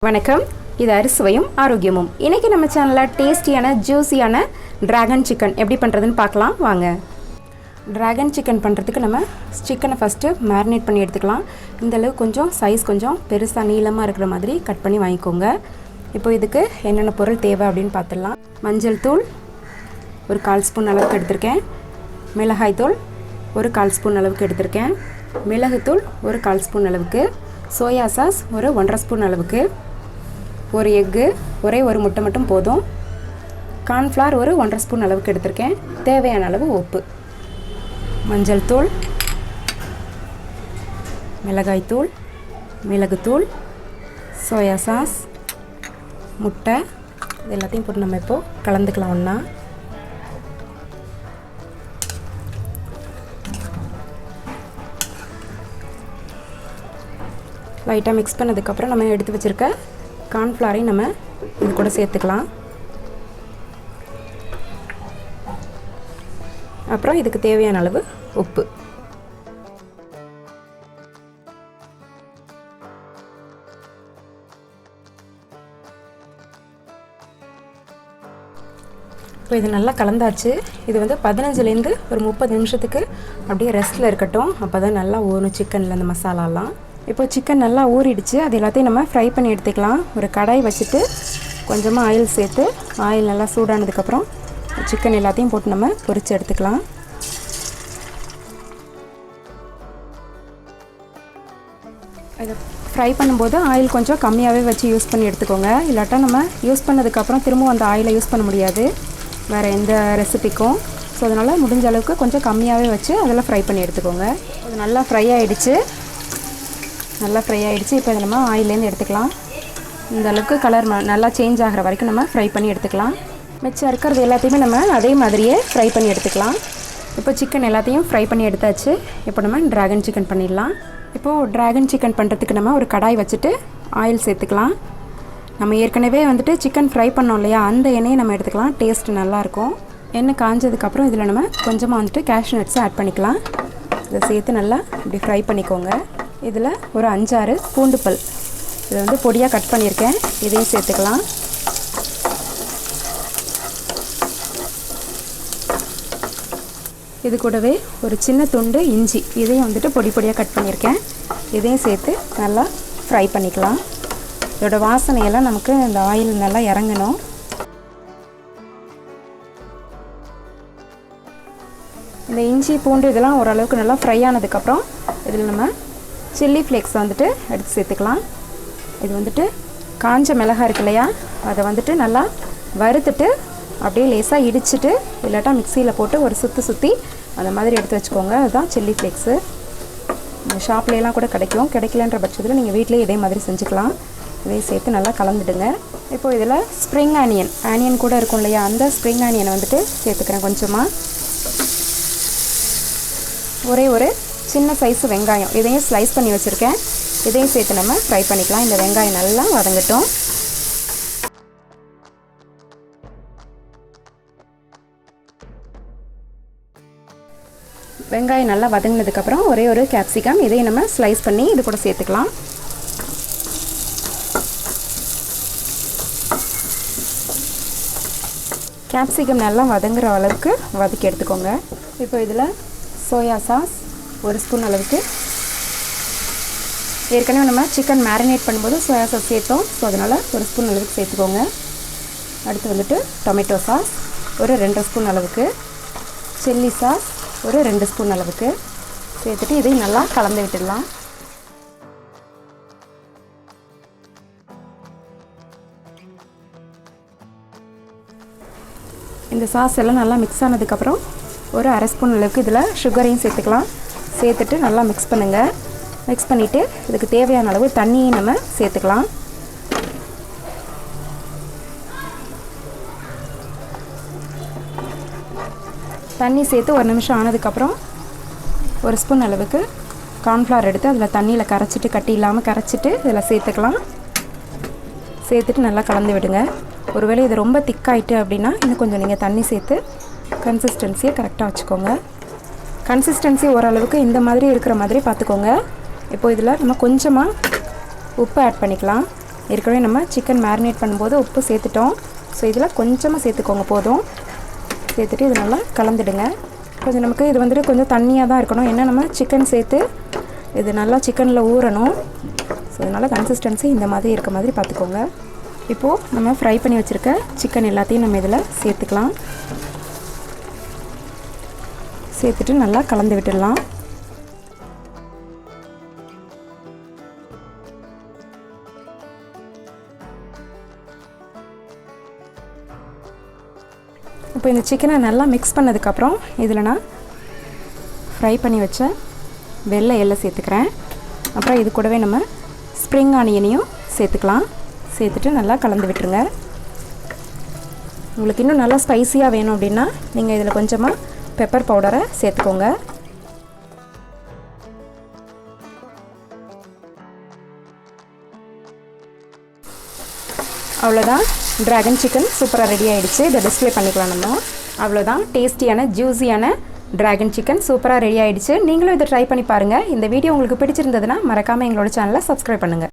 வணக்கம். இது அரிசுவையும் ஆரோக்கியமும். இன்றைக்கி நம்ம சேனலில் டேஸ்டியான ஜூஸியான ட்ராகன் சிக்கன் எப்படி பண்ணுறதுன்னு பார்க்கலாம் வாங்க. ட்ராகன் சிக்கன் பண்ணுறதுக்கு நம்ம சிக்கனை ஃபஸ்ட்டு மேரினேட் பண்ணி எடுத்துக்கலாம். இந்தளவு கொஞ்சம் சைஸ் கொஞ்சம் பெருசாக நீளமாக இருக்கிற மாதிரி கட் பண்ணி வாங்கிக்கோங்க. இப்போ இதுக்கு என்னென்ன பொருள் தேவை அப்படின்னு பார்த்துடலாம். மஞ்சள் தூள் ஒரு 1/4 ஸ்பூன் அளவுக்கு எடுத்திருக்கேன். மிளகாய் தூள் ஒரு 1/4 ஸ்பூன் அளவுக்கு எடுத்திருக்கேன். மிளகுத்தூள் ஒரு 1/4 ஸ்பூன் அளவுக்கு. சோயா சாஸ் ஒரு 1/2 ஸ்பூன் அளவுக்கு. ஒரு எக்கு, ஒரே ஒரு முட்டை மட்டும் போதும். கார்ன்ஃப்ளவர் ஒரு 1/2 ஸ்பூன் அளவுக்கு எடுத்திருக்கேன். தேவையான அளவு உப்பு. மஞ்சள் தூள், மிளகாய் தூள், மிளகுத்தூள், சோயா சாஸ், முட்டை, இது எல்லாத்தையும் போட்டு நம்ம இப்போது கலந்துக்கலாம் ஒன்றா. லைட்டாக மிக்ஸ் பண்ணதுக்கப்புறம் நம்ம எடுத்து வச்சுருக்க கார்ன்ஃப்ளவரையும் நம்ம இது கூட சேர்த்துக்கலாம். அப்புறம் இதுக்கு தேவையான அளவு உப்பு. இப்போ இது நல்லா கலந்தாச்சு. இது 15லேருந்து ஒரு 30 நிமிஷத்துக்கு அப்படியே ரெஸ்ட்டில் இருக்கட்டும். அப்போ தான் நல்லா ஊறும் சிக்கனில் அந்த மசாலாலாம். இப்போ சிக்கன் நல்லா ஊறிடுச்சு. அது எல்லாத்தையும் நம்ம ஃப்ரை பண்ணி எடுத்துக்கலாம். ஒரு கடாய் வச்சுட்டு கொஞ்சமாக ஆயில் சேர்த்து ஆயில் நல்லா சூடானதுக்கப்புறம் சிக்கன் எல்லாத்தையும் போட்டு நம்ம பொரித்து எடுத்துக்கலாம். அதை ஃப்ரை பண்ணும்போது ஆயில் கொஞ்சம் கம்மியாகவே வச்சு யூஸ் பண்ணி எடுத்துக்கோங்க. இல்லாட்டா நம்ம யூஸ் பண்ணதுக்கப்புறம் திரும்ப அந்த ஆயிலை யூஸ் பண்ண முடியாது வேறு எந்த ரெசிபிக்கும். ஸோ அதனால் முடிஞ்ச அளவுக்கு கொஞ்சம் கம்மியாகவே வச்சு அதெல்லாம் ஃப்ரை பண்ணி எடுத்துக்கோங்க. அது நல்லா ஃப்ரை ஆகிடுச்சு. இப்போ இதை நம்ம ஆயிலேருந்து எடுத்துக்கலாம். இந்த அளவுக்கு கலர் நல்லா சேஞ்ச் ஆகிற வரைக்கும் நம்ம ஃப்ரை பண்ணி எடுத்துக்கலாம். மிச்சம் இருக்கிறது எல்லாத்தையுமே நம்ம அதே மாதிரியே ஃப்ரை பண்ணி எடுத்துக்கலாம். இப்போ சிக்கன் எல்லாத்தையும் ஃப்ரை பண்ணி எடுத்தாச்சு. இப்போ நம்ம ட்ராகன் சிக்கன் பண்ணிடலாம். இப்போது ட்ராகன் சிக்கன் பண்ணுறதுக்கு நம்ம ஒரு கடாய் வச்சுட்டு ஆயில் சேர்த்துக்கலாம். நம்ம ஏற்கனவே சிக்கன் ஃப்ரை பண்ணோம் இல்லையா, அந்த எண்ணெயை நம்ம எடுத்துக்கலாம். டேஸ்ட்டு நல்லாயிருக்கும். எண்ணெய் காஞ்சதுக்கப்புறம் இதில் நம்ம கொஞ்சமாக கேஷ்யூ நட்ஸை ஆட் பண்ணிக்கலாம். இதை சேர்த்து நல்லா இப்படி ஃப்ரை பண்ணிக்கோங்க. இதில் ஒரு 5-6 பூண்டு பல் இதை பொடியாக கட் பண்ணியிருக்கேன். இதையும் சேர்த்துக்கலாம். இது கூடவே ஒரு சின்ன துண்டு இஞ்சி இதையும் பொடி பொடியாக கட் பண்ணியிருக்கேன். இதையும் சேர்த்து நல்லா ஃப்ரை பண்ணிக்கலாம். இதோட வாசனையெல்லாம் நமக்கு இந்த ஆயில் நல்லா இறங்கணும். இந்த இஞ்சி பூண்டு இதெல்லாம் ஓரளவுக்கு நல்லா ஃப்ரை ஆனதுக்கப்புறம் இதில் நம்ம சில்லி ஃப்ளேக்ஸ் எடுத்து சேர்த்துக்கலாம். இது காஞ்ச மிளகாய் இருக்கு இல்லையா, அதை நல்லா வறுத்துட்டு அப்படியே லேசாக இடிச்சிட்டு இல்லாட்டா மிக்சியில் போட்டு ஒரு சுற்றி அந்த மாதிரி எடுத்து வச்சுக்கோங்க. அதுதான் சில்லி ஃப்ளேக்ஸு. இந்த ஷாப்லேலாம் கூட கிடைக்கலன்ற பட்சத்தில் நீங்கள் வீட்டிலே இதே மாதிரி செஞ்சுக்கலாம். இதையும் சேர்த்து நல்லா கலந்துடுங்க. இப்போது இதில் ஸ்ப்ரிங் ஆனியன் கூட இருக்கும் இல்லையா, அந்த ஸ்ப்ரிங் ஆனியனை சேர்த்துக்கிறேன் கொஞ்சமாக. ஒரே ஒரு சின்ன சைஸு வெங்காயம் இதையும் ஸ்லைஸ் பண்ணி வச்சுருக்கேன். இதையும் சேர்த்து நம்ம ஃப்ரை பண்ணிக்கலாம். இந்த வெங்காயம் நல்லா வதங்கட்டும். வெங்காயம் நல்லா வதங்கினதுக்கப்புறம் ஒரே ஒரு கேப்சிகம் இதையும் நம்ம ஸ்லைஸ் பண்ணி இது கூட சேர்த்துக்கலாம். கேப்சிகம் நல்லா வதங்குற அளவுக்கு வதக்கி எடுத்துக்கோங்க. இப்போ இதில் சோயா சாஸ் ஒரு ஸ்பூன் அளவுக்கு. ஏற்கனவே நம்ம சிக்கன் மேரினேட் பண்ணும்போது சோயா சாஸ் சேர்த்தோம். ஸோ அதனால் ஒரு ஸ்பூன் அளவுக்கு சேர்த்துக்கோங்க. அடுத்து டொமேட்டோ சாஸ் ஒரு 2 ஸ்பூன் அளவுக்கு. சில்லி சாஸ் ஒரு 2 ஸ்பூன் அளவுக்கு சேர்த்துட்டு இதையும் நல்லா கலந்து விட்டுடலாம். இந்த சாஸ் எல்லாம் நல்லா மிக்ஸ் ஆனதுக்கப்புறம் ஒரு 1/2 ஸ்பூன் அளவுக்கு இதில் சுகரையும் சேர்த்துக்கலாம். சேர்த்துட்டு நல்லா மிக்ஸ் பண்ணுங்கள். மிக்ஸ் பண்ணிவிட்டு இதுக்கு தேவையான அளவு தண்ணியும் நம்ம சேர்த்துக்கலாம். தண்ணி சேர்த்து ஒரு நிமிஷம் ஆனதுக்கப்புறம் ஒரு ஸ்பூன் அளவுக்கு கார்ன்ஃப்ளவர் எடுத்து அதில் தண்ணியில் கரைச்சிட்டு கட்டி இல்லாமல் கரைச்சிட்டு இதில் சேர்த்துக்கலாம். சேர்த்துட்டு நல்லா கலந்து விடுங்க. ஒருவேளை இது ரொம்ப திக்காயிட்டு அப்படின்னா இன்னும் கொஞ்சம் நீங்கள் தண்ணி சேர்த்து கன்சிஸ்டன்சியை கரெக்டாக வச்சுக்கோங்க. கன்சிஸ்டன்சி ஓரளவுக்கு இந்த மாதிரி இருக்கிற மாதிரி பார்த்துக்கோங்க. இப்போ இதில் நம்ம கொஞ்சமாக உப்பு ஆட் பண்ணிக்கலாம். ஏற்கனவே நம்ம சிக்கன் மேரினேட் பண்ணும்போது உப்பு சேர்த்துட்டோம். ஸோ இதில் கொஞ்சமாக சேர்த்துக்கோங்க போதும். சேர்த்துட்டு இது நல்லா கலந்துடுங்க. கொஞ்சம் நமக்கு இது வந்துட்டு கொஞ்சம் தண்ணியாக தான் இருக்கணும். ஏன்னா நம்ம சிக்கன் சேர்த்து இது நல்லா சிக்கனில் ஊறணும். ஸோ அதனால் கன்சிஸ்டன்சி இந்த மாதிரி இருக்க மாதிரி பார்த்துக்கோங்க. இப்போது நம்ம ஃப்ரை பண்ணி வச்சுருக்க சிக்கன் எல்லாத்தையும் நம்ம இதில் சேர்த்துக்கலாம். சேர்த்துட்டு நல்லா கலந்து விட்டுடலாம். இப்போ இந்த சிக்கனை நல்லா மிக்ஸ் பண்ணதுக்கப்புறம் இதில் நான் ஃப்ரை பண்ணி வச்ச வெள்ளை எள்ளை சேர்த்துக்கிறேன். அப்புறம் இது கூடவே நம்ம ஸ்ப்ரிங் ஆனியனையும் சேர்த்துக்கலாம். சேர்த்துட்டு நல்லா கலந்து விட்டுருங்க. உங்களுக்கு இன்னும் நல்லா ஸ்பைஸியாக வேணும் அப்படின்னா நீங்கள் இதில் கொஞ்சமாக பெப்பர் பவுடரை சேர்த்துக்கோங்க. அவ்வளோதான், ட்ராகன் சிக்கன் சூப்பராக ரெடி ஆகிடுச்சு. இதை டிஸ்ப்ளே பண்ணிக்கலாம் நம்ம. அவ்வளோதான், டேஸ்டியான ஜூஸியான ட்ராகன் சிக்கன் சூப்பராக ரெடி ஆகிடுச்சு. நீங்களும் இதை ட்ரை பண்ணி பாருங்கள். இந்த வீடியோ உங்களுக்கு பிடிச்சிருந்ததுன்னா மறக்காமல் எங்களோட சேனலை சப்ஸ்கிரைப் பண்ணுங்கள்.